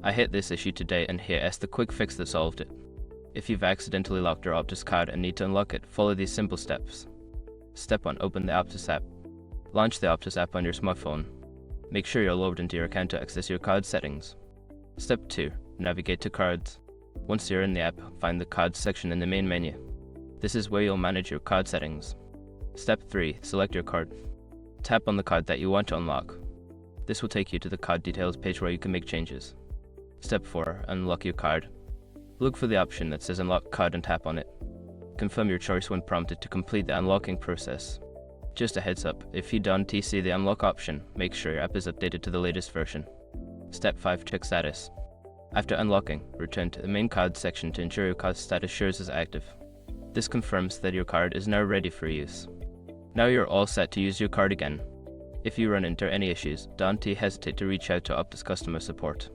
I hit this issue today and here is the quick fix that solved it. If you've accidentally locked your Optus card and need to unlock it, follow these simple steps. Step 1. Open the Optus app. Launch the Optus app on your smartphone. Make sure you're logged into your account to access your card settings. Step 2. Navigate to Cards. Once you're in the app, find the Cards section in the main menu. This is where you'll manage your card settings. Step 3. Select your card. Tap on the card that you want to unlock. This will take you to the card details page where you can make changes. Step 4. Unlock your card. Look for the option that says Unlock Card and tap on it. Confirm your choice when prompted to complete the unlocking process. Just a heads up, if you don't see the unlock option, make sure your app is updated to the latest version. Step 5. Check status. After unlocking, return to the main card section to ensure your card status shows as active. This confirms that your card is now ready for use. Now you're all set to use your card again. If you run into any issues, don't hesitate to reach out to Optus customer support.